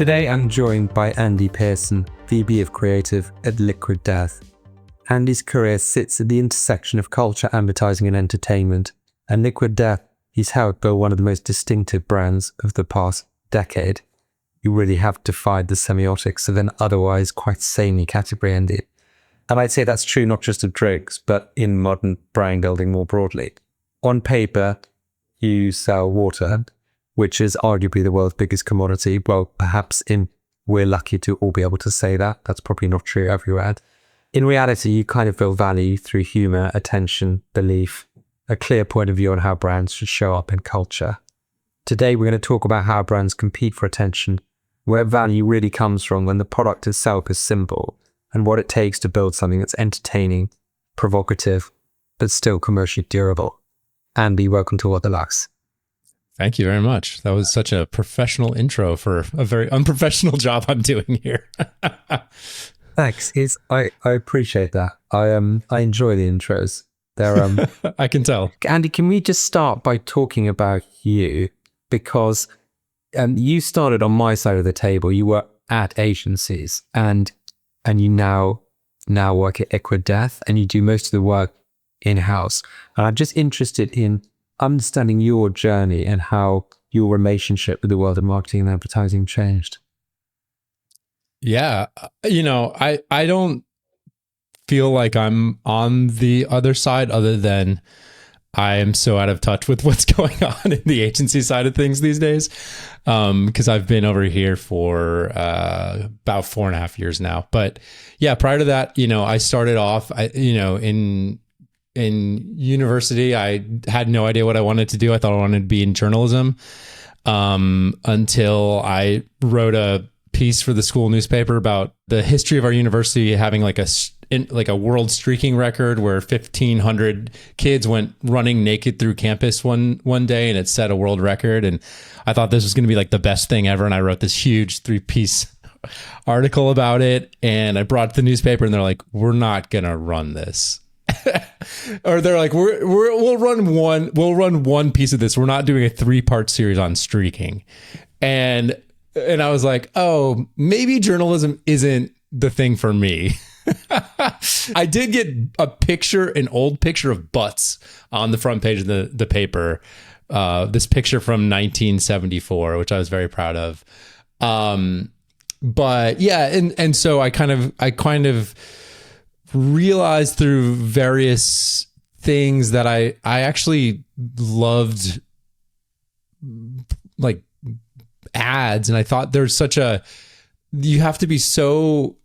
Today I'm joined by Andy Pearson, VP of Creative at Liquid Death. Andy's career sits at the intersection of culture, advertising and entertainment, and Liquid Death is helped build one of the most distinctive brands of the past decade. You really have defied the semiotics of an otherwise quite samey category, Andy. And I'd say that's true not just of drinks, but in modern brand building more broadly. On paper, you sell water, which is arguably the world's biggest commodity. Well, perhaps we're lucky to all be able to say that. That's probably not true everywhere. In reality, you kind of build value through humor, attention, belief, a clear point of view on how brands should show up in culture. Today, we're going to talk about how brands compete for attention, where value really comes from when the product itself is simple, and what it takes to build something that's entertaining, provocative, but still commercially durable. Andy, welcome to What the Lux. Thank you very much. That was such a professional intro for a very unprofessional job I'm doing here. Thanks. I appreciate that. I enjoy the intros. They're I can tell. Andy, can we just start by talking about you? Because you started on my side of the table. You were at agencies, and you now work at Liquid Death, and you do most of the work in-house. And I'm just interested in understanding your journey and how your relationship with the world of marketing and advertising changed. Yeah. I don't feel like I'm on the other side, other than I am so out of touch with what's going on in the agency side of things these days. Because I've been over here for about 4.5 years now. But yeah, prior to that, I started off, in university. I had no idea what I wanted to do. I thought I wanted to be in journalism, until I wrote a piece for the school newspaper about the history of our university having like a world streaking record where 1,500 kids went running naked through campus one day, and it set a world record. And I thought this was going to be like the best thing ever. And I wrote this huge 3-piece article about it, and I brought it to the newspaper, and they're like, "We're not going to run this." Or they're like, we'll run one piece of this. We're not doing a 3-part series on streaking. And I was like, oh, maybe journalism isn't the thing for me. I did get an old picture of butts on the front page of the paper. This picture from 1974, which I was very proud of. But yeah, and so I kind of realized through various things that I actually loved like ads. And I thought you have to be so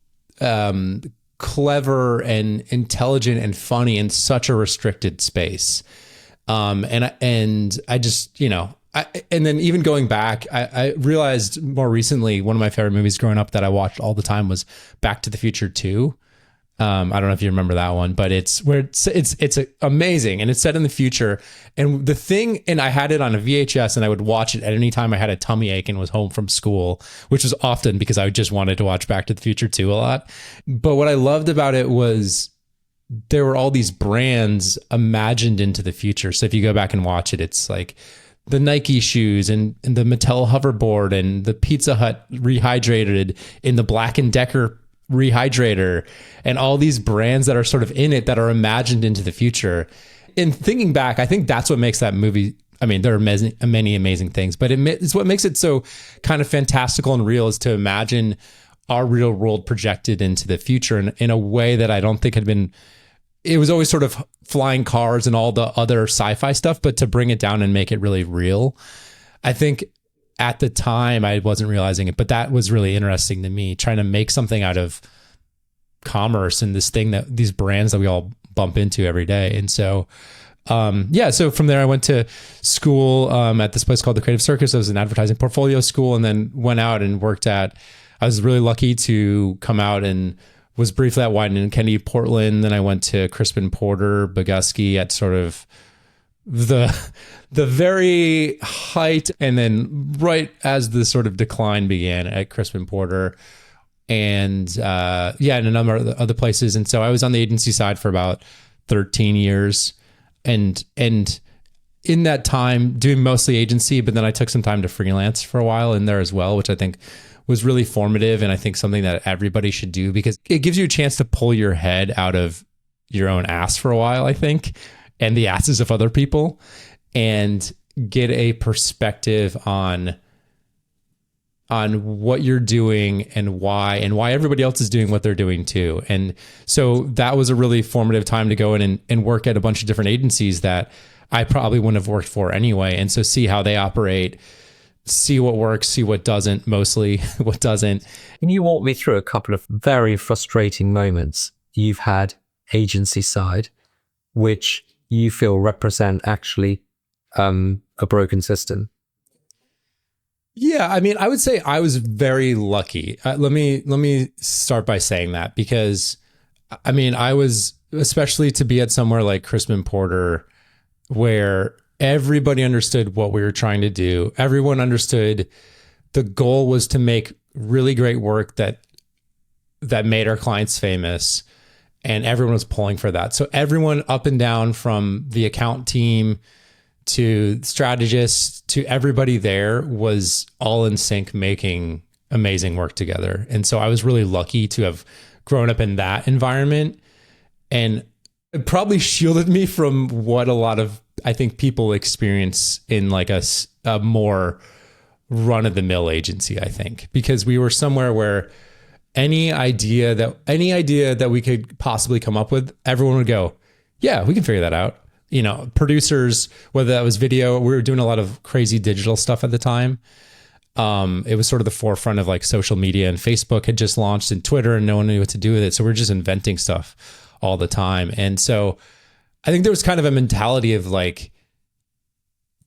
clever and intelligent and funny in such a restricted space. And I just, and then even going back, I realized more recently, one of my favorite movies growing up that I watched all the time was Back to the Future 2. I don't know if you remember that one, but it's amazing, and it's set in the future. And and I had it on a VHS, and I would watch it at any time I had a tummy ache and was home from school, which was often because I just wanted to watch Back to the Future 2 a lot. But what I loved about it was there were all these brands imagined into the future. So if you go back and watch it, it's like the Nike shoes and the Mattel hoverboard and the Pizza Hut rehydrated in the Black & Decker rehydrator, and all these brands that are sort of in it that are imagined into the future. In thinking back, I think that's what makes that movie. I mean, there are many amazing things, but it's what makes it so kind of fantastical and real, is to imagine our real world projected into the future in a way that I don't think had been. It was always sort of flying cars and all the other sci-fi stuff, but to bring it down and make it really real, I think at the time I wasn't realizing it, but that was really interesting to me, trying to make something out of commerce and this thing that these brands that we all bump into every day. And so, so from there I went to school at this place called the Creative Circus. I was an advertising portfolio school, and then went out and I was really lucky to come out and was briefly at Wieden & Kennedy, Portland. Then I went to Crispin Porter, Bogusky at sort of the very height, and then right as the sort of decline began at Crispin Porter, and and a number of other places. And so I was on the agency side for about 13 years, and in that time doing mostly agency, but then I took some time to freelance for a while in there as well, which I think was really formative. And I think something that everybody should do because it gives you a chance to pull your head out of your own ass for a while, I think, and the asses of other people, and get a perspective on what you're doing and why everybody else is doing what they're doing too. And so that was a really formative time to go in and work at a bunch of different agencies that I probably wouldn't have worked for anyway. And so see how they operate, see what works, see what doesn't, mostly what doesn't. Can you walk me through a couple of very frustrating moments you've had agency side, which you feel represent actually a broken system? Yeah, I mean, I would say I was very lucky. Let me start by saying that, because I mean, I was, especially to be at somewhere like Crispin Porter, where everybody understood what we were trying to do. Everyone understood the goal was to make really great work that made our clients famous, and everyone was pulling for that. So everyone up and down, from the account team to strategists to everybody there, was all in sync, making amazing work together. And so I was really lucky to have grown up in that environment, and it probably shielded me from what a lot of, I think, people experience in like a more run of the mill agency, I think, because we were somewhere where any idea that we could possibly come up with, everyone would go, yeah, we can figure that out. You know, producers, whether that was video, we were doing a lot of crazy digital stuff at the time. It was sort of the forefront of like social media, and Facebook had just launched, and Twitter, and no one knew what to do with it. So we're just inventing stuff all the time. And so I think there was kind of a mentality of like,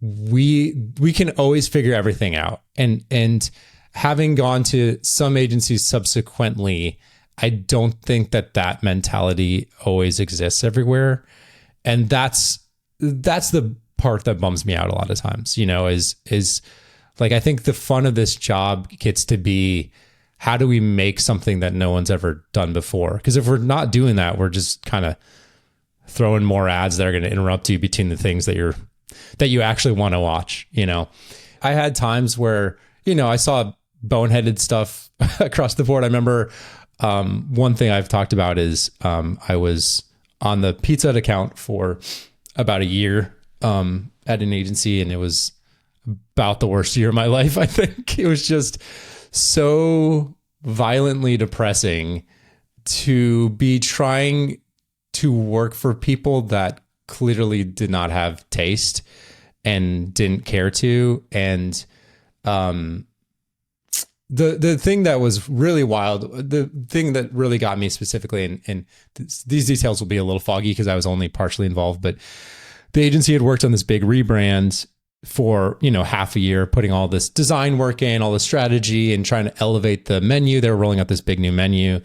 we can always figure everything out. And having gone to some agencies subsequently, I don't think that mentality always exists everywhere. And that's the part that bums me out a lot of times, you know, is like, I think the fun of this job gets to be, how do we make something that no one's ever done before? Because if we're not doing that, we're just kind of throwing more ads that are going to interrupt you between the things that you actually want to watch. You know, I had times where, you know, I saw boneheaded stuff across the board. I remember one thing I've talked about is I was on the Pizza Hut account for about a year at an agency, and it was about the worst year of my life. I think it was just so violently depressing to be trying to work for people that clearly did not have taste and didn't care to. And the thing that was really wild, the thing that really got me specifically, and these details will be a little foggy because I was only partially involved, but the agency had worked on this big rebrand for, you know, half a year, putting all this design work in, all the strategy, and trying to elevate the menu. They were rolling out this big new menu,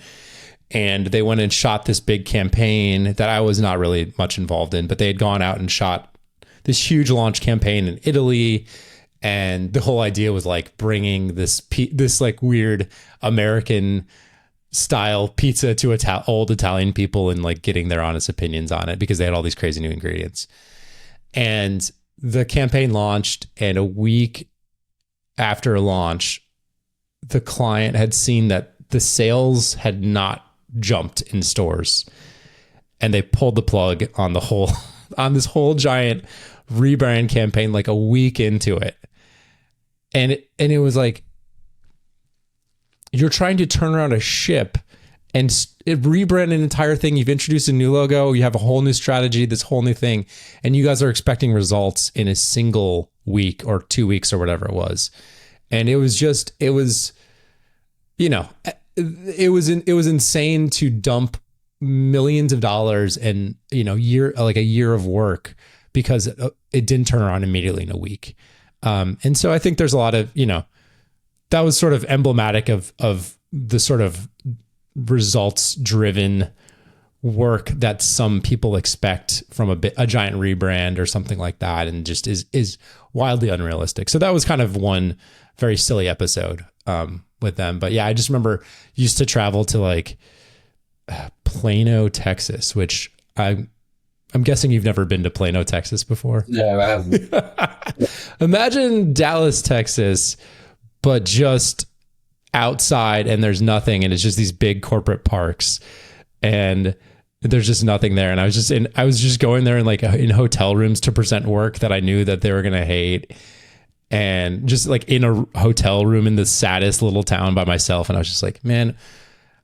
and they went and shot this big campaign that I was not really much involved in, but they had gone out and shot this huge launch campaign in Italy. And the whole idea was like bringing this like weird American style pizza to old Italian people, and like getting their honest opinions on it, because they had all these crazy new ingredients. And the campaign launched, and a week after launch, the client had seen that the sales had not jumped in stores, and they pulled the plug on on this whole giant rebrand campaign, like a week into it. And it was like, you're trying to turn around a ship and rebrand an entire thing. You've introduced a new logo. You have a whole new strategy, this whole new thing. And you guys are expecting results in a single week or 2 weeks or whatever it was. And it was, you know, it was insane to dump millions of dollars and, you know, a year of work because it didn't turn around immediately in a week. And so I think there's a lot of, you know, that was sort of emblematic of the sort of results driven work that some people expect from a giant rebrand or something like that, and just is wildly unrealistic. So that was kind of one very silly episode with them. But yeah, I just remember used to travel to like Plano, Texas, which I I'm guessing you've never been to Plano, Texas before. No, I haven't. Imagine Dallas, Texas, but just outside and there's nothing. And it's just these big corporate parks and there's just nothing there. And I was just going there in hotel rooms to present work that I knew that they were going to hate. And just like in a hotel room in the saddest little town by myself. And I was just like, man,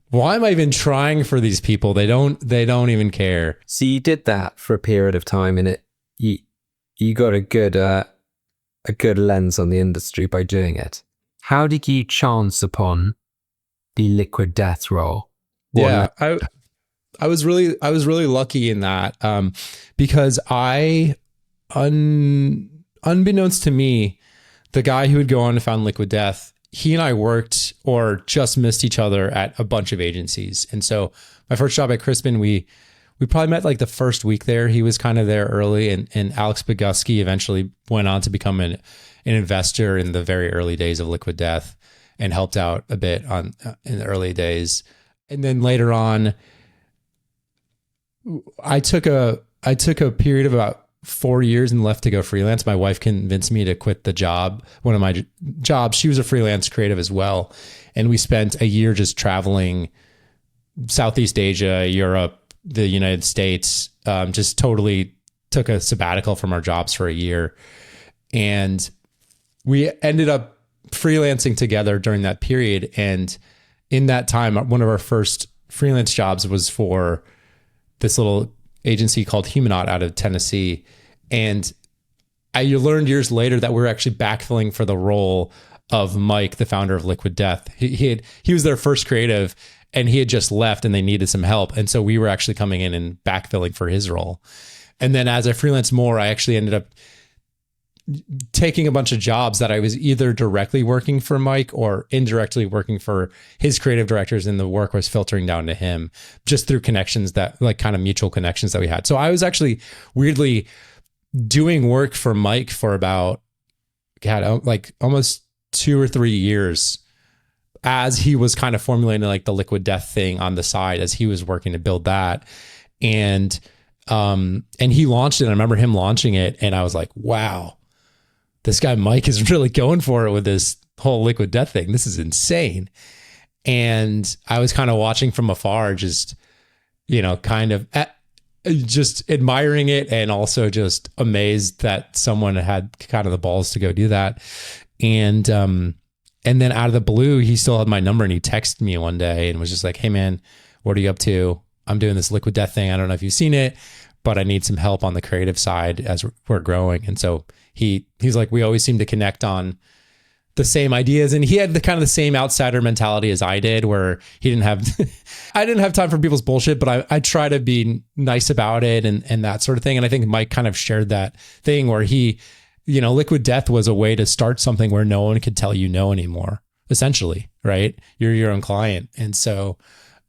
why am I even trying for these people? They don't even care. So you did that for a period of time, and you got a good lens on the industry by doing it. How did you chance upon the Liquid Death role? Yeah, I was really lucky in that because unbeknownst to me, the guy who would go on to found Liquid Death, he and I worked or just missed each other at a bunch of agencies. And so my first job at Crispin, we probably met like the first week there. He was kind of there early, and Alex Boguski eventually went on to become an investor in the very early days of Liquid Death and helped out a bit in the early days. And then later on, I took a period of about 4 years and left to go freelance. My wife convinced me to quit the job, one of my jobs. She was a freelance creative as well. And we spent a year just traveling Southeast Asia, Europe, the United States, just totally took a sabbatical from our jobs for a year. And we ended up freelancing together during that period. And in that time, one of our first freelance jobs was for this little agency called Humour out of Tennessee. And I learned years later that we were actually backfilling for the role of Mike, the founder of Liquid Death. He was their first creative and he had just left and they needed some help. And so we were actually coming in and backfilling for his role. And then as I freelanced more, I actually ended up taking a bunch of jobs that I was either directly working for Mike or indirectly working for his creative directors, and the work was filtering down to him just through connections that like kind of mutual connections that we had. So I was actually weirdly doing work for Mike for about, like almost 2 or 3 years as he was kind of formulating like the Liquid Death thing on the side as he was working to build that. And he launched it. I remember him launching it and I was like, wow, this guy Mike is really going for it with this whole Liquid Death thing. This is insane. And I was kind of watching from afar, just, kind of just admiring it and also just amazed that someone had kind of the balls to go do that. And then out of the blue, he still had my number and he texted me one day and was just like, hey man, what are you up to? I'm doing this Liquid Death thing. I don't know if you've seen it, but I need some help on the creative side as we're growing. And so he's like, we always seem to connect on the same ideas. And he had the kind of the same outsider mentality as I did, where he didn't have, I didn't have time for people's bullshit, but I try to be nice about it and that sort of thing. And I think Mike kind of shared that thing where Liquid Death was a way to start something where no one could tell you no anymore, essentially, right? You're your own client. And so,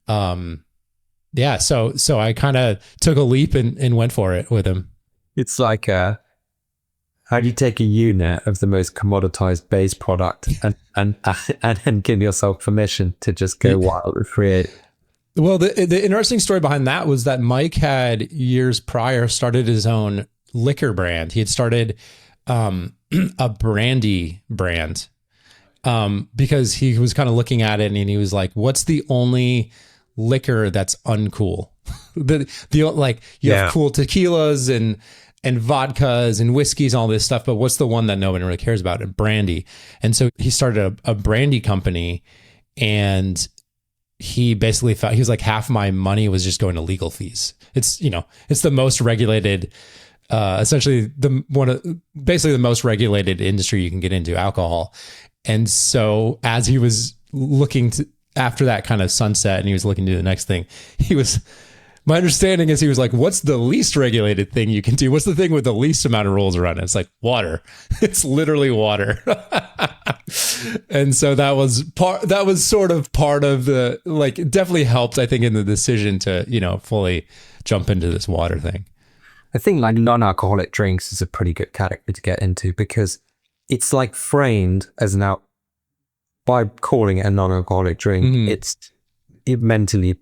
yeah, so I kind of took a leap and went for it with him. It's like how do you take a unit of the most commoditized base product and give yourself permission to just go wild and create? Well, the interesting story behind that was that Mike had years prior started his own liquor brand. He had started a brandy brand because he was kind of looking at it and he was like, what's the only liquor that's uncool? You have cool tequilas and vodkas and whiskeys, all this stuff, but what's the one that nobody really cares about? And brandy. And so he started a brandy company, and he basically thought, he was like, half my money was just going to legal fees. It's the most regulated, essentially basically the most regulated industry you can get into, alcohol. And so as he was looking after that kind of sunset and he was looking to do the next thing, my understanding is he was like, what's the least regulated thing you can do? What's the thing with the least amount of rules around it? It's like water. It's literally water. And so that was sort of part of the, like, it definitely helped, I think, in the decision to, fully jump into this water thing. I think like non-alcoholic drinks is a pretty good category to get into because it's like framed as by calling it a non-alcoholic drink, it mentally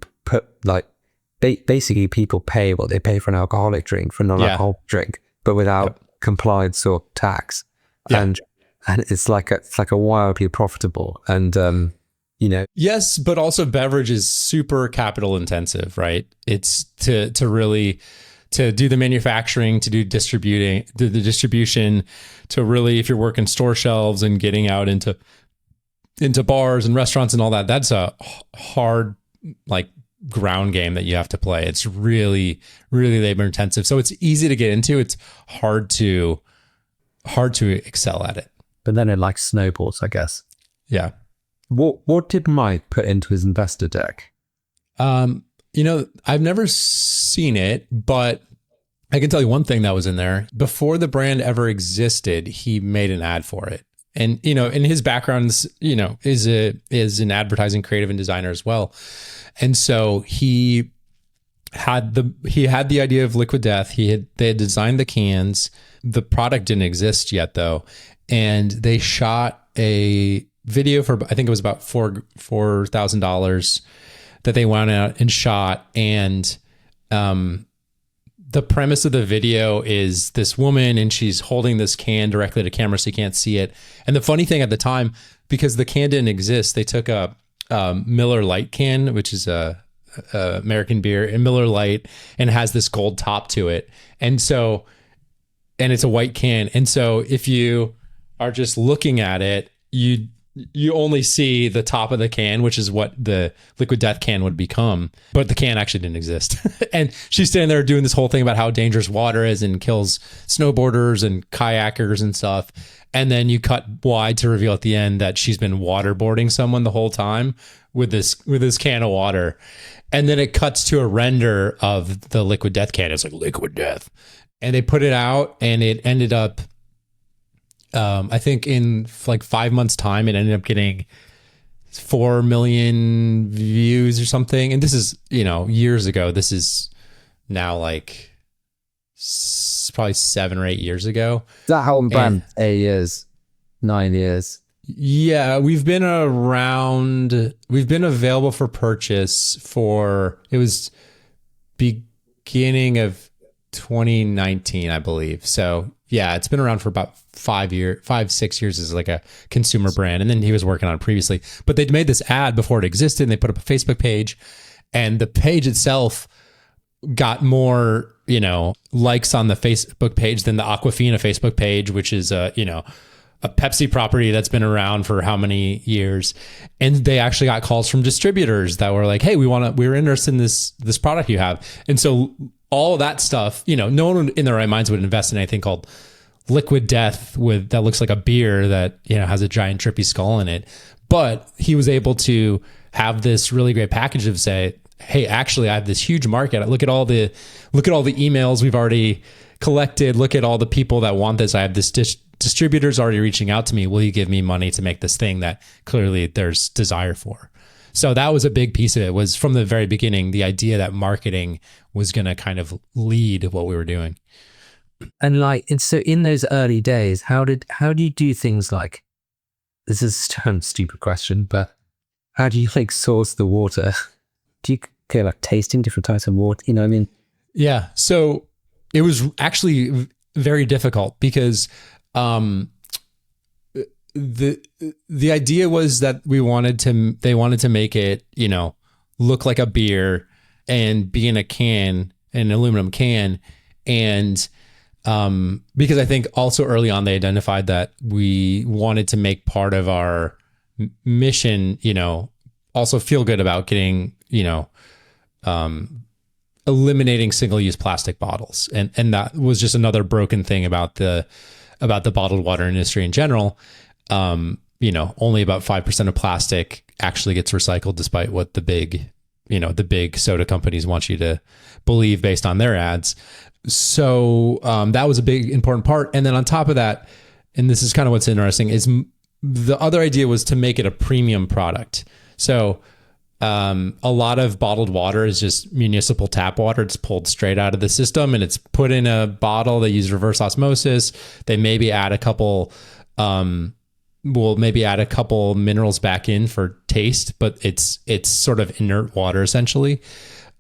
basically people pay what they pay for an alcoholic drink, for a non-alcoholic drink, but without compliance or tax. Yeah. And it's like a wildly profitable and Yes, but also beverage is super capital intensive, right? It's to really to do the manufacturing, to do the distribution, to really, if you're working store shelves and getting out into bars and restaurants and all that, that's a hard like ground game that you have to play. It's really, really labor intensive. So it's easy to get into. It's hard to excel at it. But then it like snowballs, I guess. Yeah. What did Mike put into his investor deck? I've never seen it, but I can tell you one thing that was in there. Before the brand ever existed, he made an ad for it. And, in his background, is an advertising creative and designer as well. And so he had the idea of Liquid Death. They had designed the cans. The product didn't exist yet though. And they shot a video for, I think it was about $4,000 that they went out and shot. And, the premise of the video is this woman and she's holding this can directly to camera so you can't see it. And the funny thing at the time, because the can didn't exist, they took a Miller Lite can, which is a American beer, and Miller Lite, and has this gold top to it. And it's a white can. And so if you are just looking at it, you only see the top of the can, which is what the Liquid Death can would become. But the can actually didn't exist. And she's standing there doing this whole thing about how dangerous water is and kills snowboarders and kayakers and stuff. And then you cut wide to reveal at the end that she's been waterboarding someone the whole time with this can of water. And then it cuts to a render of the Liquid Death can. It's like Liquid Death. And they put it out and it ended up, I think in like 5 months time, it ended up getting 4 million views or something. And this is, years ago. This is now like probably 7 or 8 years ago. That whole brand, 8 years, 9 years. Yeah, we've been around. We've been available for purchase it was beginning of 2019, I believe. So yeah, it's been around for about 5-6 years as like a consumer brand. And then he was working on it previously, but they'd made this ad before it existed and they put up a Facebook page, and the page itself got more, likes on the Facebook page than the Aquafina Facebook page, which is a Pepsi property that's been around for how many years. And they actually got calls from distributors that were like, hey, we're interested in this product you have. And so all of that stuff, no one in their right minds would invest in anything called Liquid Death that looks like a beer that, has a giant trippy skull in it. But he was able to have this really great package of say, hey, actually I have this huge market. Look at all the emails we've already collected. Look at all the people that want this. I have this distributors already reaching out to me. Will you give me money to make this thing that clearly there's desire for? So that was a big piece of it, was from the very beginning, the idea that marketing was going to kind of lead what we were doing. And so in those early days, how do you do things like, this is a stupid question, but how do you source the water? Do you go like tasting different types of water? You know what I mean? Yeah. So it was actually very difficult because the idea was that they wanted to make it, look like a beer and be in a can, an aluminum can. And because I think also early on they identified that we wanted to make part of our mission, also feel good about getting, eliminating single-use plastic bottles. And that was just another broken thing about the bottled water industry in general. Only about 5% of plastic actually gets recycled, despite what the big soda companies want you to believe based on their ads. So that was a big important part. And then on top of that, and this is kind of what's interesting, is the other idea was to make it a premium product. So a lot of bottled water is just municipal tap water. It's pulled straight out of the system and it's put in a bottle. They use reverse osmosis. They maybe add a couple minerals back in for taste, but it's sort of inert water essentially.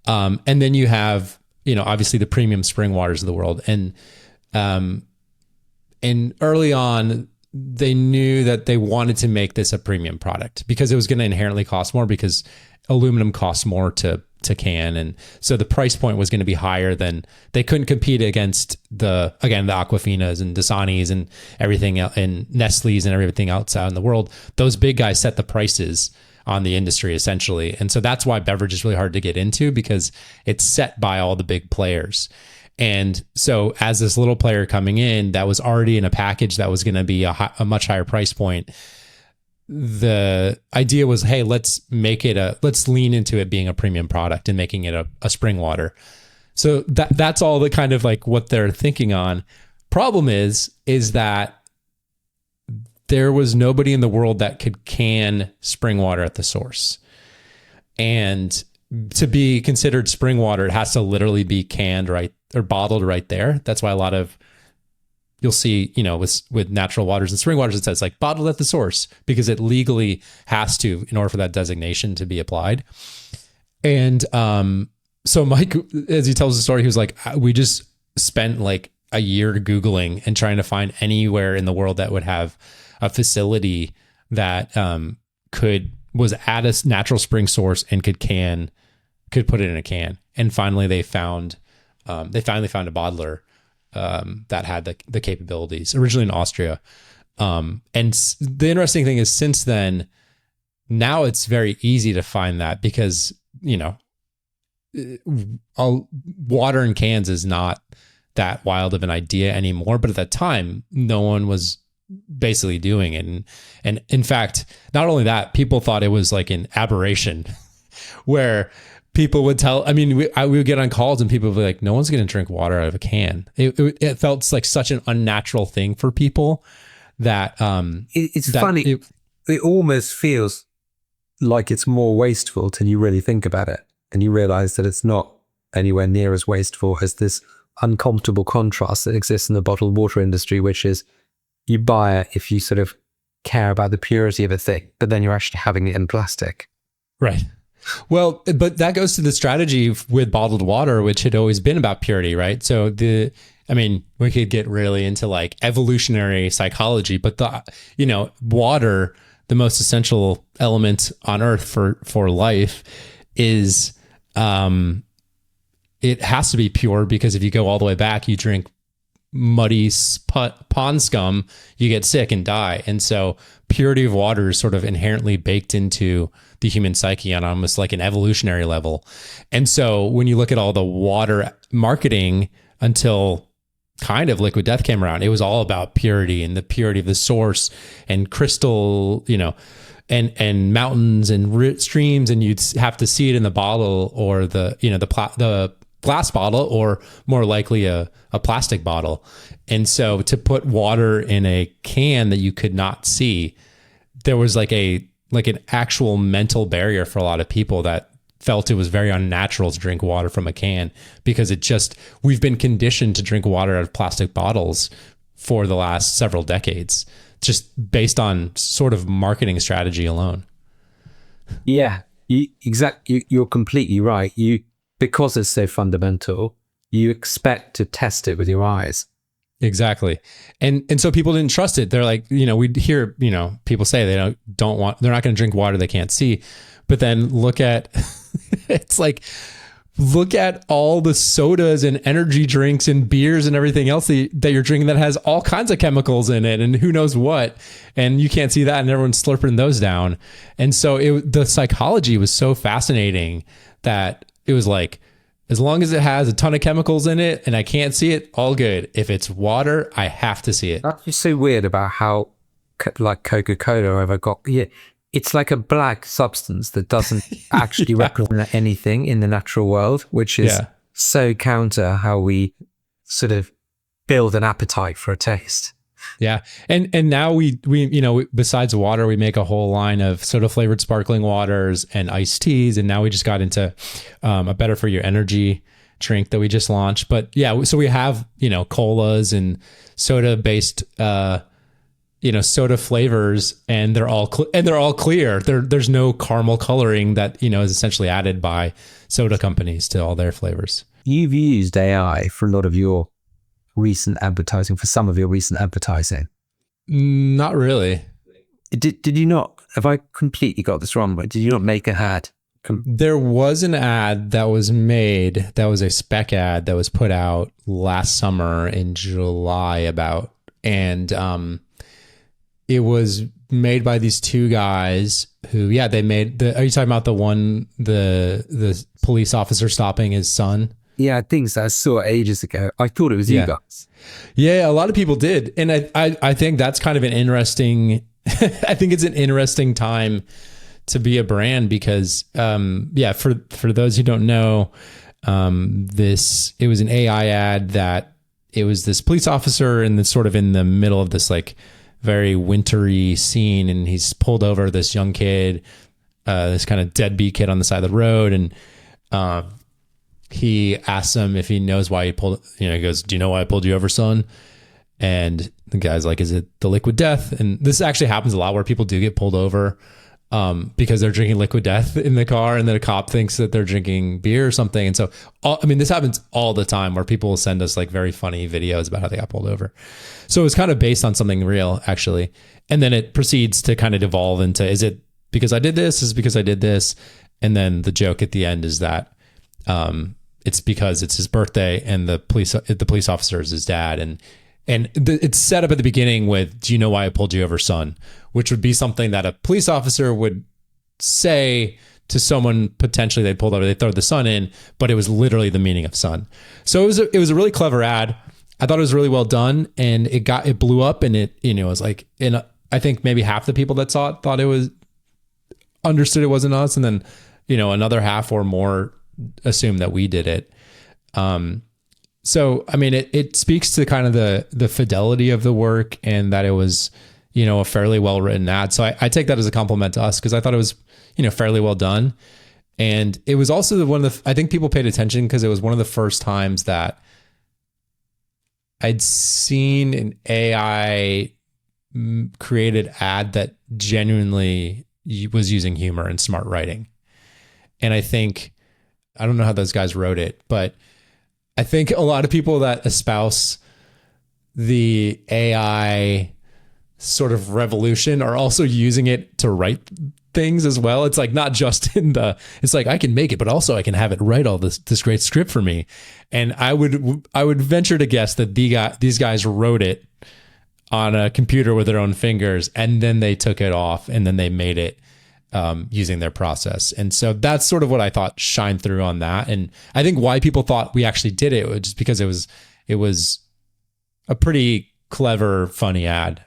And then you have, obviously the premium spring waters of the world. And early on, they knew that they wanted to make this a premium product because it was going to inherently cost more, because aluminum costs more to can. And so the price point was going to be higher. Than they couldn't compete against the Aquafinas and Dasanis and everything else, and Nestle's and everything else out in the world. Those big guys set the prices on the industry essentially. And so that's why beverage is really hard to get into, because it's set by all the big players. And so as this little player coming in that was already in a package that was going to be a much higher price point, the idea was, hey, let's lean into it being a premium product and making it a spring water. So that's all the kind of like what they're thinking on. Problem is that there was nobody in the world that could can spring water at the source. And to be considered spring water, it has to literally be canned right or bottled right there. That's why a lot of, you'll see, with natural waters and spring waters, it says like bottled at the source, because it legally has to, in order for that designation to be applied. And so Mike, as he tells the story, he was like, we just spent like a year Googling and trying to find anywhere in the world that would have a facility that was at a natural spring source and could put it in a can. And finally they found a bottler that had the capabilities, originally in Austria. And the interesting thing is, since then, now it's very easy to find that, because, water in cans is not that wild of an idea anymore. But at that time, no one was basically doing it. And in fact, not only that, people thought it was like an aberration where people would we would get on calls and people would be like, no one's going to drink water out of a can. It felt like such an unnatural thing for people that it's funny. It almost feels like it's more wasteful till you really think about it. And you realize that it's not anywhere near as wasteful as this uncomfortable contrast that exists in the bottled water industry, which is you buy it if you sort of care about the purity of a thing, but then you're actually having it in plastic. Right. Well, but that goes to the strategy with bottled water, which had always been about purity, right? So we could get really into like evolutionary psychology, but water, the most essential element on earth for life, is it has to be pure, because if you go all the way back, you drink muddy pond scum, you get sick and die. And so purity of water is sort of inherently baked into the human psyche on almost like an evolutionary level. And so when you look at all the water marketing until kind of Liquid Death came around, it was all about purity and the purity of the source and crystal, and mountains and streams, and you'd have to see it in the bottle or the glass bottle, or more likely a plastic bottle. And so to put water in a can that you could not see, there was like an actual mental barrier for a lot of people that felt it was very unnatural to drink water from a can, because we've been conditioned to drink water out of plastic bottles for the last several decades, just based on sort of marketing strategy alone. Yeah, you're completely right. Because it's so fundamental, you expect to test it with your eyes. Exactly. And so people didn't trust it. They're like, we'd hear, people say they're not going to drink water they can't see. But then look at all the sodas and energy drinks and beers and everything else that you're drinking that has all kinds of chemicals in it and who knows what. And you can't see that, and everyone's slurping those down. And so the psychology was so fascinating that it was like, as long as it has a ton of chemicals in it and I can't see it, all good. If it's water, I have to see it. That's just so weird about how, like Coca-Cola, it's like a black substance that doesn't actually represent anything in the natural world, which is so counter how we sort of build an appetite for a taste. Yeah. And now we besides water, we make a whole line of soda flavored sparkling waters and iced teas. And now we just got into a better for your energy drink that we just launched. But yeah, so we have, colas and soda based soda flavors, and they're all clear. There's no caramel coloring that, is essentially added by soda companies to all their flavors. You've used AI for a lot of your recent advertising, for some of your recent advertising. Not really. Did you not, have I completely got this wrong, but did you not make an ad? There was an ad that was made, that was a spec ad that was put out last summer in July and it was made by these two guys who, they made are you talking about the police officer stopping his son? Yeah, I think so. I saw it ages ago. I thought it was you guys. Yeah, a lot of people did. And I think that's kind of an interesting, I think it's an interesting time to be a brand because, for those who don't know, it was an AI ad that it was this police officer and sort of in the middle of this like very wintry scene. And he's pulled over this young kid, this kind of deadbeat kid on the side of the road. And, he asks him if he knows why he pulled, he goes, "Do you know why I pulled you over, son?" And the guy's like, "Is it the liquid death?" And this actually happens a lot where people do get pulled over because they're drinking liquid death in the car, and then a cop thinks that they're drinking beer or something. And so, this happens all the time where people will send us like very funny videos about how they got pulled over. So it's kind of based on something real, actually. And then it proceeds to kind of devolve into, is it because I did this? Is it because I did this? And then the joke at the end is that it's because it's his birthday and the police officer is his dad. And it's set up at the beginning with, "Do you know why I pulled you over, son?" Which would be something that a police officer would say to someone potentially they pulled over, they throw the son in, but it was literally the meaning of son. So it was a really clever ad. I thought it was really well done, and it blew up, and it was like, I think maybe half the people that saw it thought it was, understood it wasn't us, and then another half or more assume that we did it. So, it speaks to kind of the fidelity of the work and that it was, a fairly well-written ad. So I take that as a compliment to us because I thought it was, fairly well done. And it was also I think people paid attention because it was one of the first times that I'd seen an AI created ad that genuinely was using humor and smart writing. And I don't know how those guys wrote it, but I think a lot of people that espouse the AI sort of revolution are also using it to write things as well. It's like not just it's like I can make it, but also I can have it write all this great script for me. And I would venture to guess that these guys wrote it on a computer with their own fingers, and then they took it off and then they made it using their process. And so that's sort of what I thought shined through on that. And I think why people thought we actually did it was just because it was a pretty clever, funny ad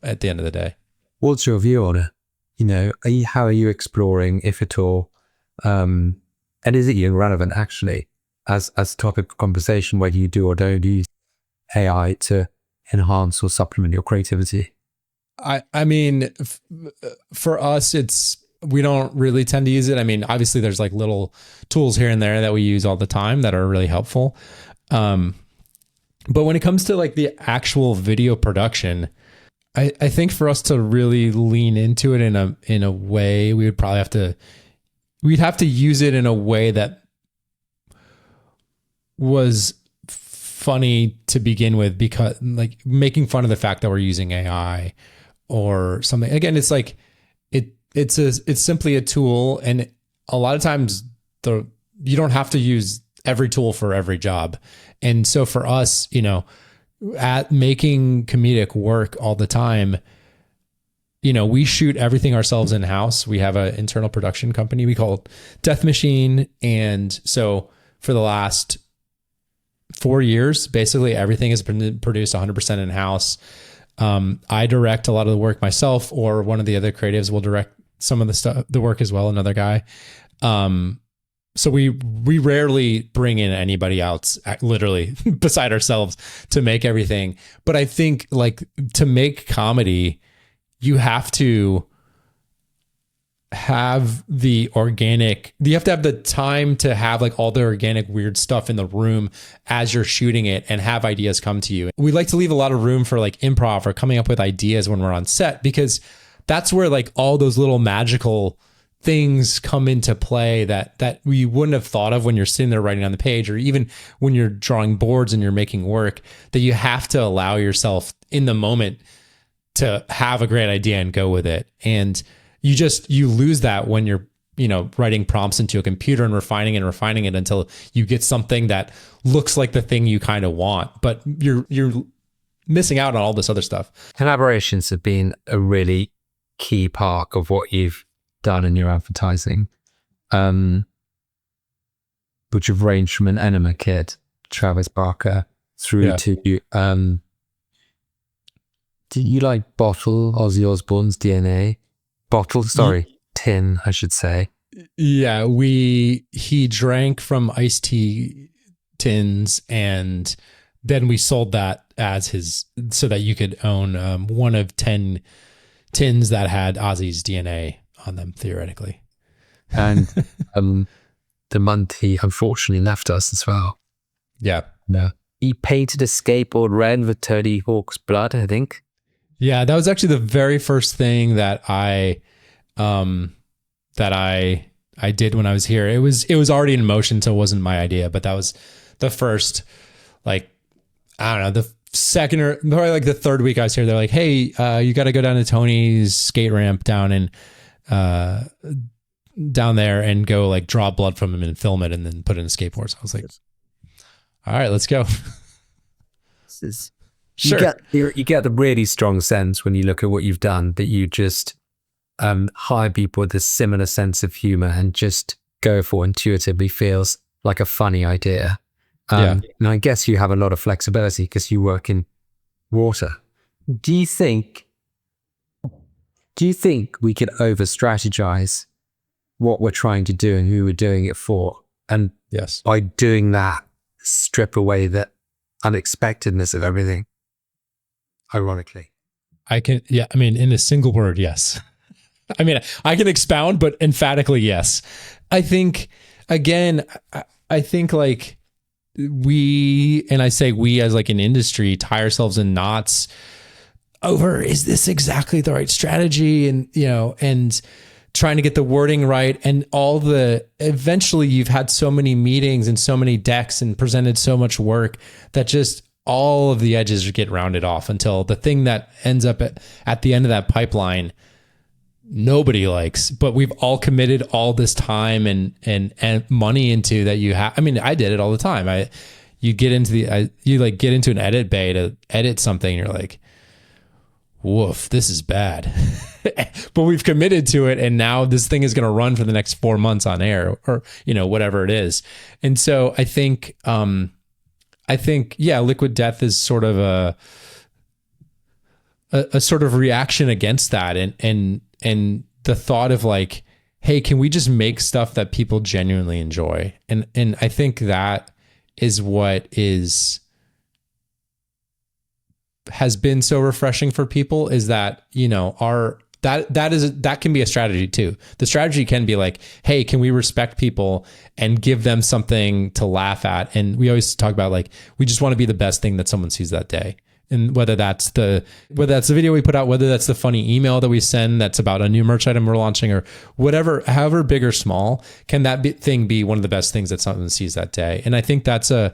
at the end of the day. What's your view on it? How are you exploring, if at all? And is it even relevant actually as a topic of conversation, whether you do or don't use AI to enhance or supplement your creativity? For us, we don't really tend to use it. Obviously there's like little tools here and there that we use all the time that are really helpful. But when it comes to like the actual video production, I think for us to really lean into it in a way, we'd have to use it in a way that was funny to begin with, because like making fun of the fact that we're using AI or something. Again, it's like it's simply a tool, and a lot of times you don't have to use every tool for every job. And so for us, at making comedic work all the time, we shoot everything ourselves in-house. We have an internal production company we call Death Machine. And so for the last 4 years, basically everything has been produced 100% in-house. I direct a lot of the work myself, or one of the other creatives will direct some of the work as well, another guy. So we rarely bring in anybody else, literally beside ourselves, to make everything. But I think like to make comedy, you have to have the organic, you have to have the time to have like all the organic weird stuff in the room as you're shooting it and have ideas come to you. We like to leave a lot of room for like improv or coming up with ideas when we're on set, because that's where like all those little magical things come into play that we wouldn't have thought of when you're sitting there writing on the page, or even when you're drawing boards and you're making work, that you have to allow yourself in the moment to have a great idea and go with it. And you lose that when you're, writing prompts into a computer and refining it until you get something that looks like the thing you kind of want, but you're missing out on all this other stuff. Collaborations have been a really key part of what you've done in your advertising, which have ranged from an Enema kid, Travis Barker, through to, did you like Bottle, Ozzy Osbourne's DNA? Bottle, tin, I should say. Yeah, he drank from iced tea tins, and then we sold that as his, so that you could own one of 10 tins that had Ozzy's DNA on them, theoretically. And the month he unfortunately left us as well. Yeah. No. He painted a skateboard red with Tony Hawk's blood, I think. Yeah, that was actually the very first thing that I did when I was here. It was already in motion, so it wasn't my idea, but that was the first, like, I don't know, the second or probably like the third week I was here. They're like, hey, you got to go down to Tony's skate ramp down there and go like draw blood from him and film it and then put it in a skateboard. So I was like, all right, let's go. Sure. You get the really strong sense when you look at what you've done that you just hire people with a similar sense of humor and just go for intuitively feels like a funny idea. And I guess you have a lot of flexibility because you work in water. Do you think we could over strategize what we're trying to do and who we're doing it for? And yes, by doing that, strip away the unexpectedness of everything. Ironically, in a single word, yes. I can expound, but emphatically, yes. I think, again, like and I say we as like an industry, tie ourselves in knots over, is this exactly the right strategy? And trying to get the wording right, and eventually you've had so many meetings and so many decks and presented so much work that just all of the edges get rounded off until the thing that ends up at the end of that pipeline, nobody likes, but we've all committed all this time and money into that. I did it all the time. You get into an edit bay to edit something and you're like, woof, this is bad. But we've committed to it, and now this thing is going to run for the next 4 months on air, or whatever it is. And so I think Liquid Death is sort of a sort of reaction against that, and the thought of like, hey, can we just make stuff that people genuinely enjoy? And I think that is what has been so refreshing for people, is that, that can be a strategy too. The strategy can be like, hey, can we respect people and give them something to laugh at? And we always talk about like, we just want to be the best thing that someone sees that day. And whether that's the video we put out, whether that's the funny email that we send that's about a new merch item we're launching, or whatever, however big or small, can that thing be one of the best things that someone sees that day? And I think that's a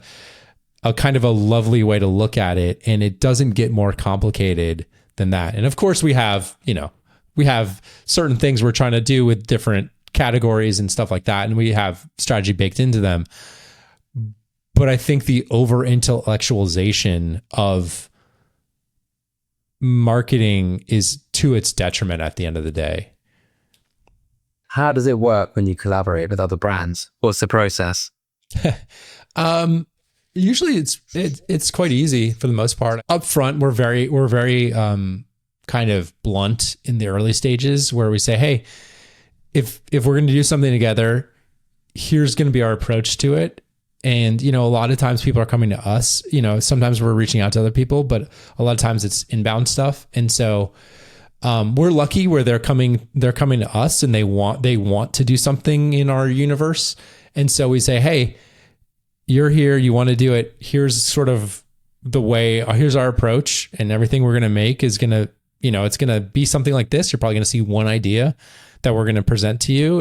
kind of a lovely way to look at it. And it doesn't get more complicated than that. And of course we have certain things we're trying to do with different categories and stuff like that. And we have strategy baked into them. But I think the over intellectualization of marketing is to its detriment at the end of the day. How does it work when you collaborate with other brands? What's the process? Usually it's quite easy for the most part. Up front, we're very kind of blunt in the early stages, where we say, hey, if we're going to do something together, here's going to be our approach to it. And, a lot of times people are coming to us, sometimes we're reaching out to other people, but a lot of times it's inbound stuff. And so We're lucky where they're coming to us and they want to do something in our universe. And so we say, hey, you're here, you want to do it. Here's sort of the way, here's our approach, and everything we're going to make is going to, it's going to be something like this. You're probably going to see one idea that we're going to present to you,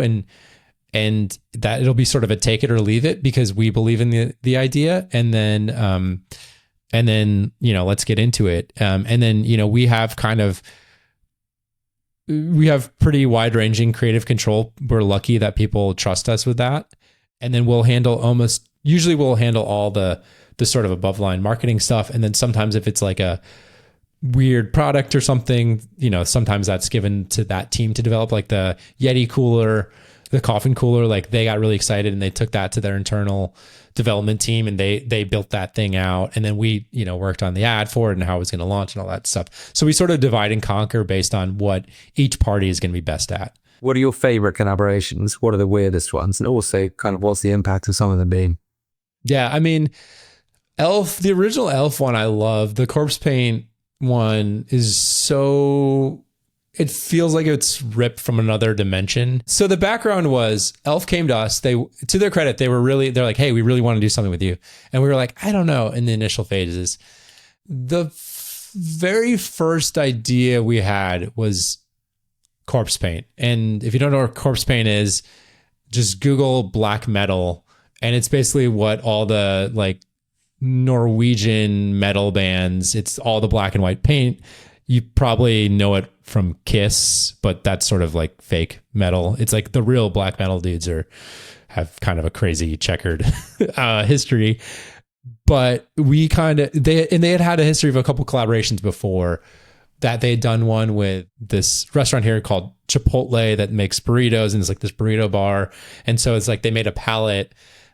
and that it'll be sort of a take it or leave it because we believe in the idea. And then, let's get into it. And then, we have pretty wide ranging creative control. We're lucky that people trust us with that. And then we'll handle all the sort of above line marketing stuff. And then sometimes if it's like a weird product or something, sometimes that's given to that team to develop, like the Yeti cooler, the coffin cooler. Like they got really excited and they took that to their internal development team and they built that thing out. And then we, worked on the ad for it and how it was going to launch and all that stuff. So we sort of divide and conquer based on what each party is going to be best at. What are your favorite collaborations? What are the weirdest ones? And also kind of what's the impact of some of them been? Yeah. I mean, Elf, the original Elf one, I love. The corpse paint one is it feels like it's ripped from another dimension. So the background was Elf came to us. To their credit, they're like, hey, we really want to do something with you. And we were like, I don't know. In the initial phases, the very first idea we had was corpse paint. And if you don't know what corpse paint is, just Google black metal. And it's basically what all the like Norwegian metal bands, it's all the black and white paint. You probably know it from Kiss, but that's sort of like fake metal. It's like the real black metal dudes have kind of a crazy checkered history. But they had a history of a couple collaborations before that. They had done one with this restaurant here called Chipotle that makes burritos, and it's like this burrito bar. And so it's like they made a palette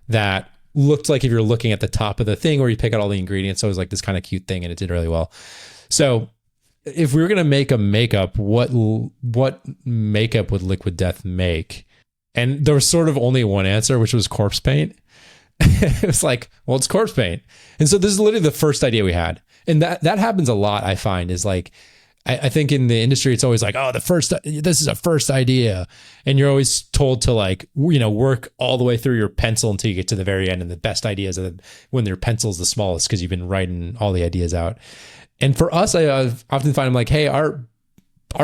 that looked like if you're looking at the top of the thing where you pick out all the ingredients. So it was like this kind of cute thing, and it did really well. So if we were going to make a makeup, what makeup would Liquid Death make? And there was sort of only one answer, which was corpse paint. It was like, well, it's corpse paint. And so this is literally the first idea we had. And that happens a lot, I find, is like, I think in the industry, it's always like, oh, this is a first idea. And you're always told to like, work all the way through your pencil until you get to the very end. And the best ideas are when your pencil's the smallest because you've been writing all the ideas out. And for us, I often find I'm like, hey, our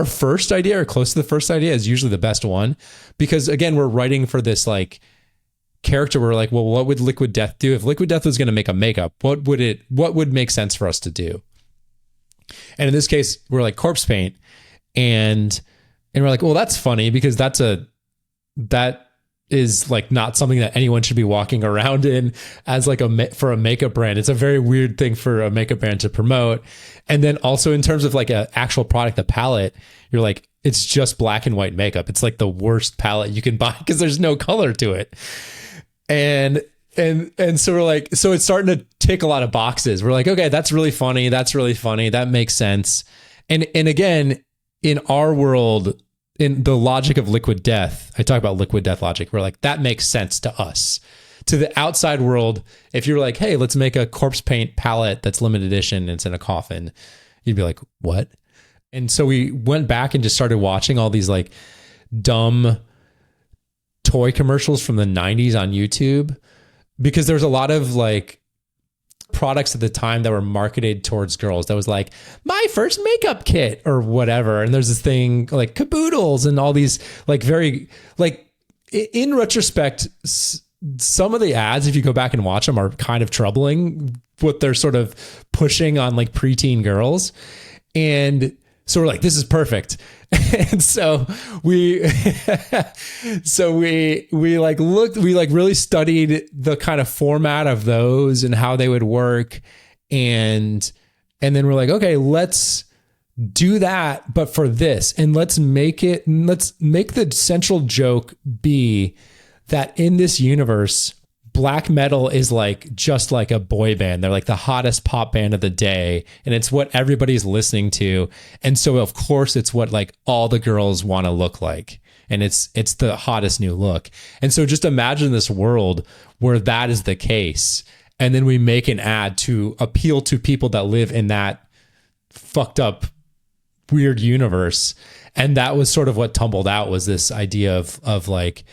first idea or close to the first idea is usually the best one. Because again, we're writing for this like character. We're like, well, what would Liquid Death do? If Liquid Death was going to make a makeup, what would make sense for us to do? And in this case, we're like corpse paint. And we're like, well, that's funny because that is like not something that anyone should be walking around in as like for a makeup brand. It's a very weird thing for a makeup brand to promote. And then also in terms of like an actual product, the palette, you're like, it's just black and white makeup. It's like the worst palette you can buy because there's no color to it. And so we're like, so it's starting to tick a lot of boxes. We're like, okay, that's really funny. That's really funny. That makes sense. And again, in our world, in the logic of Liquid Death, I talk about Liquid Death logic. We're like, that makes sense to us. To the outside world, if you're like, hey, let's make a corpse paint palette that's limited edition and it's in a coffin, you'd be like, what? And so we went back and just started watching all these like dumb toy commercials from the 90s on YouTube, because there's a lot of like products at the time that were marketed towards girls that was like my first makeup kit or whatever. And there's this thing like caboodles and all these like very like in retrospect, some of the ads, if you go back and watch them, are kind of troubling what they're sort of pushing on like preteen girls. And so we're like, this is perfect. And so we like looked, we like really studied the kind of format of those and how they would work. And then we're like, okay, let's do that, but for this, and let's make the central joke be that in this universe, black metal is like just like a boy band. They're like the hottest pop band of the day, and it's what everybody's listening to. And so of course it's what like all the girls want to look like, and it's the hottest new look. And so just imagine this world where that is the case, and then we make an ad to appeal to people that live in that fucked up weird universe. And that was sort of what tumbled out, was this idea of like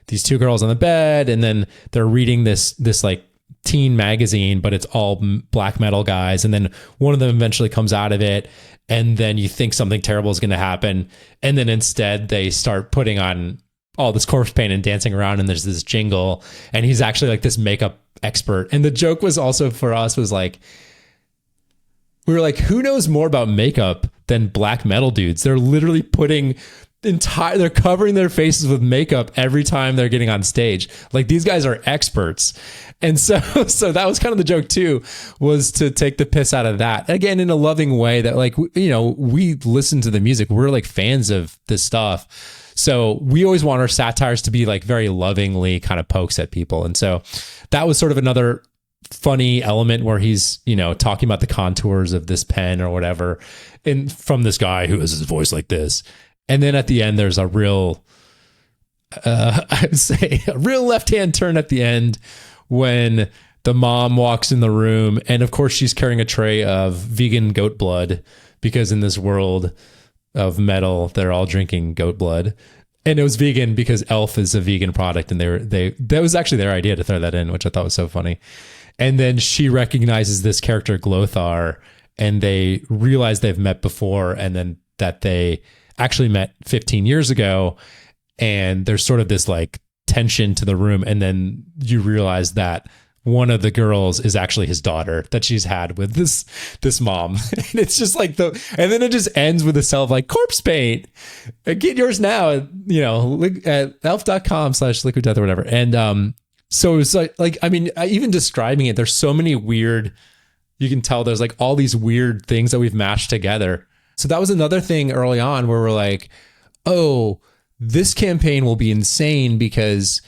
these two girls on the bed, and then they're reading this like teen magazine, but it's all black metal guys. And then one of them eventually comes out of it, and then you think something terrible is going to happen. And then instead they start putting on all this corpse paint and dancing around, and there's this jingle, and he's actually like this makeup expert. And the joke was also for us was like, we were like, who knows more about makeup than black metal dudes? They're literally they're covering their faces with makeup every time they're getting on stage. Like, these guys are experts. And so that was kind of the joke too, was to take the piss out of that. Again, in a loving way that, like, you know, we listen to the music. We're like fans of this stuff. So we always want our satires to be like very lovingly kind of pokes at people. And so that was sort of another funny element where he's, you know, talking about the contours of this pen or whatever, and from this guy who has his voice like this. And then at the end, there's a real, I would say, a real left-hand turn at the end when the mom walks in the room. And of course, she's carrying a tray of vegan goat blood, because in this world of metal, they're all drinking goat blood. And it was vegan because Elf is a vegan product. And that was actually their idea to throw that in, which I thought was so funny. And then she recognizes this character, Glothar, and they realize they've met before, and then that they actually met 15 years ago. And there's sort of this like tension to the room. And then you realize that one of the girls is actually his daughter that she's had with this mom. And it's just like and then it just ends with a cell of like, corpse paint, get yours now at, you know, at elf.com/liquid death or whatever. And so it was like, I mean, even describing it, there's so many weird, you can tell there's like all these weird things that we've mashed together. So that was another thing early on where we're like, oh, this campaign will be insane, because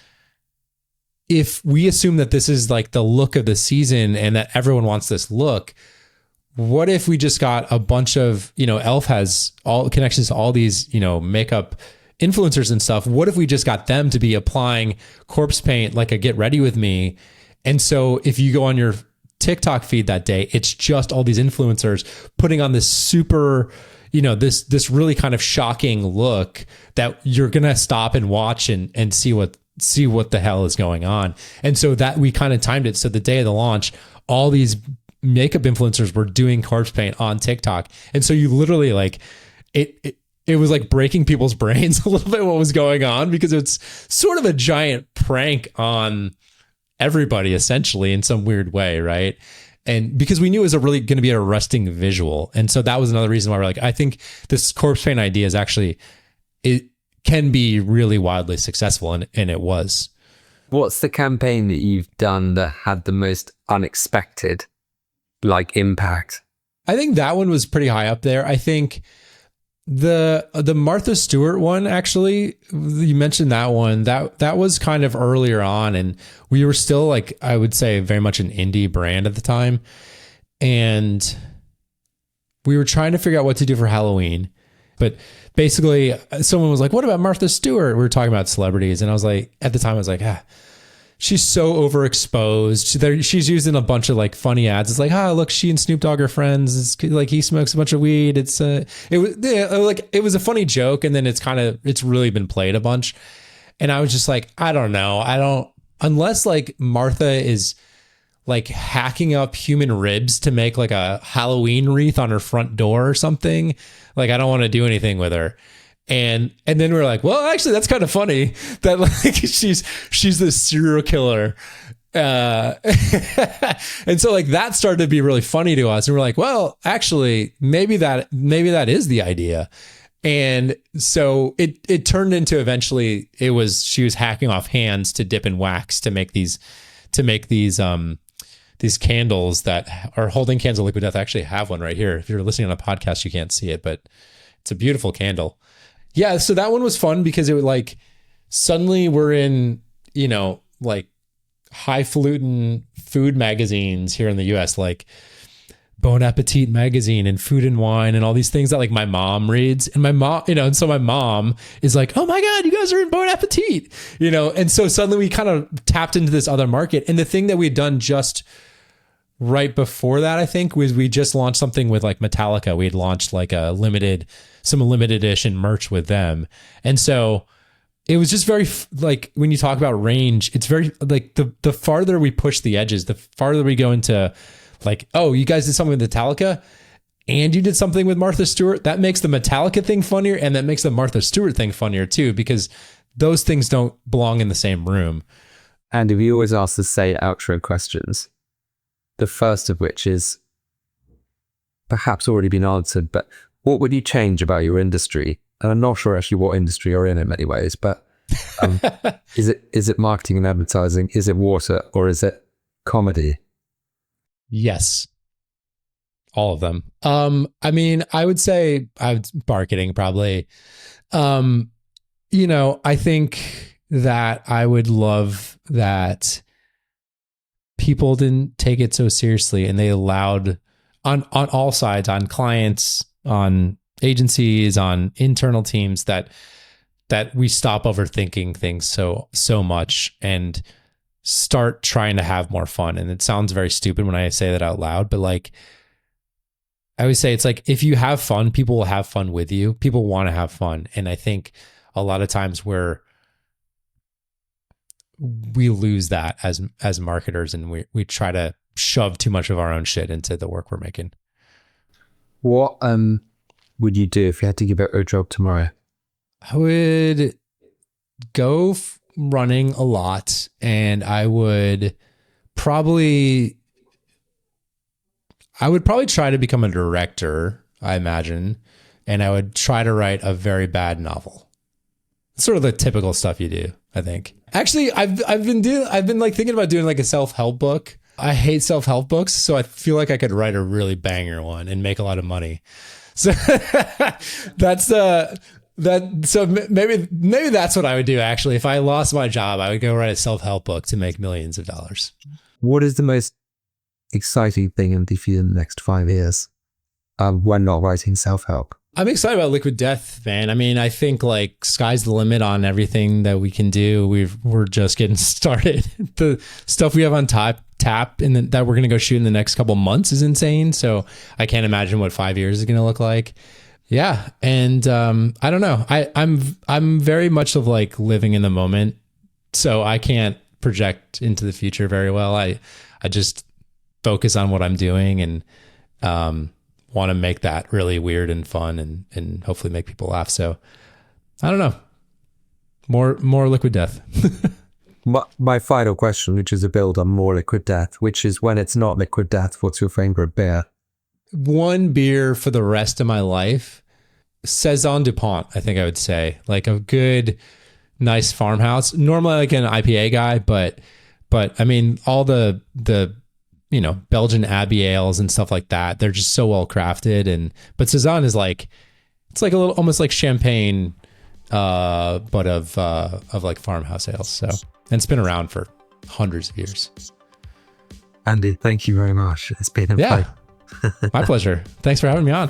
if we assume that this is like the look of the season and that everyone wants this look, what if we just got a bunch of, you know, Elf has all connections to all these, you know, makeup influencers and stuff. What if we just got them to be applying corpse paint like a Get Ready With Me? And so if you go on your TikTok feed that day, it's just all these influencers putting on this super, you know, this really kind of shocking look that you're going to stop and watch and see what the hell is going on. And so that we kind of timed it. So the day of the launch, all these makeup influencers were doing corpse paint on TikTok. And so you literally like it was like breaking people's brains a little bit what was going on, because it's sort of a giant prank on everybody essentially in some weird way, right? And because we knew it was going to be an arresting visual. And so that was another reason why we're like, I think this corpse paint idea is actually, it can be really wildly successful. And it was. What's the campaign that you've done that had the most unexpected like impact? I think that one was pretty high up there. I think the Martha Stewart one, actually, you mentioned that one, that was kind of earlier on, and we were still like, I would say very much an indie brand at the time. And we were trying to figure out what to do for Halloween, but basically someone was like, what about Martha Stewart? We were talking about celebrities. And I was like, at the time I was like, she's so overexposed. She's used in a bunch of like funny ads. It's like, look, she and Snoop Dogg are friends. It's like he smokes a bunch of weed. It was a funny joke, and then it's really been played a bunch. And I was just like, I don't know. Unless like Martha is like hacking up human ribs to make like a Halloween wreath on her front door or something. Like, I don't want to do anything with her. And then we're like, well, actually, that's kind of funny that like she's this serial killer. And so like that started to be really funny to us. And we're like, well, actually, maybe that is the idea. And so it turned into, eventually she was hacking off hands to dip in wax to make these candles that are holding candles of liquid death. I actually have one right here. If you're listening on a podcast, you can't see it, but it's a beautiful candle. Yeah, so that one was fun because it was like, suddenly we're in, you know, like highfalutin food magazines here in the US, like Bon Appetit magazine and Food and Wine and all these things that like my mom reads. And my mom, you know, and so my mom is like, oh my God, you guys are in Bon Appetit, you know? And so suddenly we kind of tapped into this other market. And the thing that we had done just right before that, I think, was we just launched something with like Metallica. We had launched like some limited edition merch with them. And so it was just very like when you talk about range, it's very like the farther we push the edges, the farther we go into like, oh, you guys did something with Metallica and you did something with Martha Stewart. That makes the Metallica thing funnier. And that makes the Martha Stewart thing funnier too, because those things don't belong in the same room. And if you always ask the same outro questions, the first of which is perhaps already been answered, but what would you change about your industry? And I'm not sure actually what industry you're in many ways, but is it marketing and advertising? Is it water, or is it comedy? Yes. All of them. I mean, I would say marketing probably. I think that I would love that people didn't take it so seriously and they allowed on all sides, on clients, on agencies, on internal teams, that we stop overthinking things so much and start trying to have more fun. And it sounds very stupid when I say that out loud, but like I always say, it's like, if you have fun, people will have fun with you. People want to have fun. And I think a lot of times we lose that as marketers, and we try to shove too much of our own shit into the work we're making. What would you do if you had to give out a job tomorrow? I would go running a lot, and I would probably try to become a director, I imagine, and I would try to write a very bad novel. Sort of the typical stuff you do, I think. Actually, I've been like thinking about doing like a self-help book. I hate self-help books, so I feel like I could write a really banger one and make a lot of money. So maybe that's what I would do. Actually, if I lost my job, I would go write a self-help book to make millions of dollars. What is the most exciting thing in the next 5 years when not writing self-help? I'm excited about Liquid Death, man. I mean, I think like sky's the limit on everything that we can do. We're just getting started. The stuff we have on tap that we're going to go shoot in the next couple months is insane. So I can't imagine what 5 years is going to look like. Yeah. And I don't know. I'm very much of like living in the moment. So I can't project into the future very well. I just focus on what I'm doing and want to make that really weird and fun and hopefully make people laugh. So I don't know. More Liquid Death. My final question, which is a build on more Liquid Death, which is, when it's not Liquid Death, what's your favorite beer? One beer for the rest of my life. Saison DuPont, I think I would say. Like a good, nice farmhouse. Normally like an IPA guy, but I mean, all the Belgian Abbey ales and stuff like that, they're just so well crafted. But Saison is like, it's like a little, almost like champagne, but of like farmhouse ales. So, and it's been around for hundreds of years. Andy, thank you very much. It's been a pleasure. My pleasure. Thanks for having me on.